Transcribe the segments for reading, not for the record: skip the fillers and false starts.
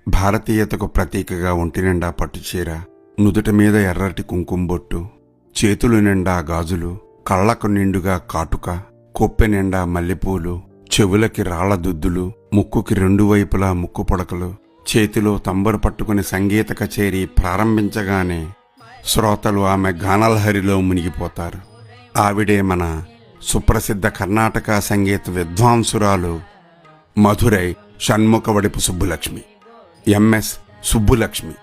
భారతీయతకు ప్రతీకగా ఒంటినిండా పట్టుచీర, నుదుట మీద ఎర్రటి కుంకుమబొట్టు, చేతులు నిండా గాజులు, కళ్లకు నిండుగా కాటుక, కొప్పె నిండా మల్లెపూలు, చెవులకి రాళ్లదుద్దులు, ముక్కుకి రెండు వైపులా ముక్కు పొడకలు, చేతిలో తంబుర పట్టుకుని సంగీత కచేరీ ప్రారంభించగానే శ్రోతలు ఆమె గానలహరిలో మునిగిపోతారు. ఆవిడే మన సుప్రసిద్ధ కర్ణాటక సంగీత విద్వాంసురాలు మధురై షణ్ముఖవడిపు సుబ్బులక్ష్మి, ఎంఎస్ సుబ్బులక్ష్మి.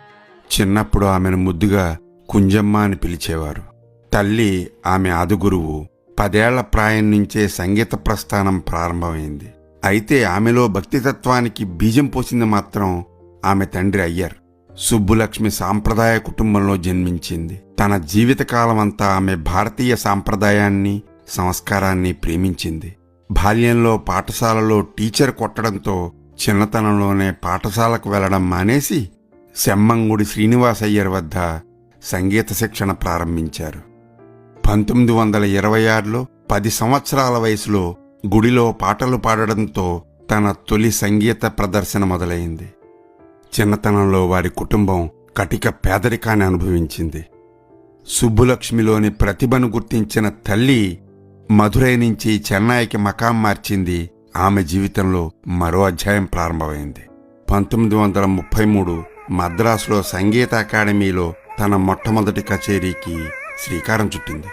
చిన్నప్పుడు ఆమెను ముద్దుగా కుంజమ్మ అని పిలిచేవారు. తల్లి ఆమె ఆదిగురువు. 10 ఏళ్ల ప్రాయం నుంచే సంగీత ప్రస్థానం ప్రారంభమైంది. అయితే ఆమెలో భక్తితత్వానికి బీజం పోసింది మాత్రం ఆమె తండ్రి అయ్యర్. సుబ్బులక్ష్మి సాంప్రదాయ కుటుంబంలో జన్మించింది. తన జీవితకాలమంతా ఆమె భారతీయ సాంప్రదాయాన్ని, సంస్కారాన్ని ప్రేమించింది. బాల్యంలో పాఠశాలలో టీచర్ కొట్టడంతో చిన్నతనంలోనే పాఠశాలకు వెళ్లడం మానేసి సెమ్మంగుడి శ్రీనివాసయ్యర్ వద్ద సంగీత శిక్షణ ప్రారంభించారు. 1926లో 10 సంవత్సరాల వయసులో గుడిలో పాటలు పాడడంతో తన తొలి సంగీత ప్రదర్శన మొదలైంది. చిన్నతనంలో వారి కుటుంబం కటిక పేదరికాన్ని అనుభవించింది. సుబ్బులక్ష్మిలోని ప్రతిభను గుర్తించిన తల్లి మధురై నుంచి చెన్నైకి మకాం మార్చింది. ఆమె జీవితంలో మరో అధ్యాయం ప్రారంభమైంది. 1933 మద్రాసులో సంగీత అకాడమీలో తన మొట్టమొదటి కచేరీకి శ్రీకారం చుట్టింది.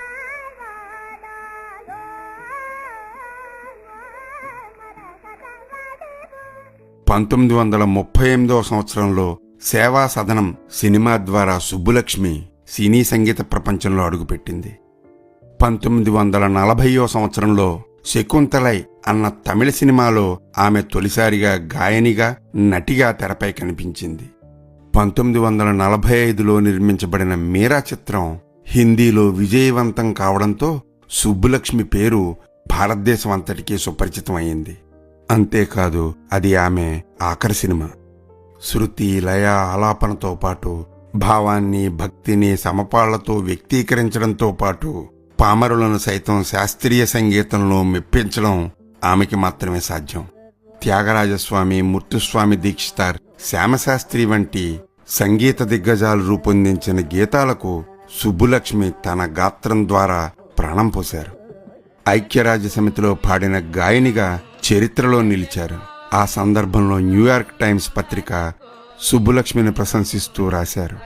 1938వ సంవత్సరంలో సేవా సదనం సినిమా ద్వారా సుబ్బులక్ష్మి సినీ సంగీత ప్రపంచంలో అడుగుపెట్టింది. 1940వ సంవత్సరంలో శకుంతలై అన్న తమిళ సినిమాలో ఆమె తొలిసారిగా గాయనిగా, నటిగా తెరపై కనిపించింది. 1945లో నిర్మించబడిన మీరా చిత్రం హిందీలో విజయవంతం కావడంతో సుబ్బులక్ష్మి పేరు భారతదేశం అంతటికీ సుపరిచితమైంది. అంతేకాదు, అది ఆమె ఆఖరి సినిమా. శృతి, లయ, ఆలాపనతో పాటు భావాన్ని, భక్తిని సమపాళ్లతో వ్యక్తీకరించడంతో పాటు పామరులను సైతం శాస్త్రీయ సంగీతంలో మెప్పించడం ఆమెకి మాత్రమే సాధ్యం. త్యాగరాజస్వామి, ముత్తుస్వామి దీక్షితార్, శ్యామశాస్త్రి వంటి సంగీత దిగ్గజాలు రూపొందించిన గీతాలకు సుబ్బులక్ష్మి తన గాత్రం ద్వారా ప్రాణం పోశారు. ఐక్యరాజ్య సమితిలో పాడిన గాయనిగా చరిత్రలో నిలిచారు. ఆ సందర్భంలో న్యూయార్క్ టైమ్స్ పత్రిక సుబ్బులక్ష్మిని ప్రశంసిస్తూ రాశారు.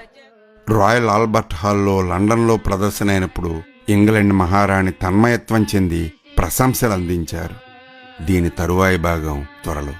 రాయల్ ఆల్బర్ట్ హాల్లో లండన్లో ప్రదర్శన అయినప్పుడు ఇంగ్లాండ్ మహారాణి తన్మయత్వం చెంది ప్రశంసలు అందించారు. దీని తరువాయి భాగం త్వరలో.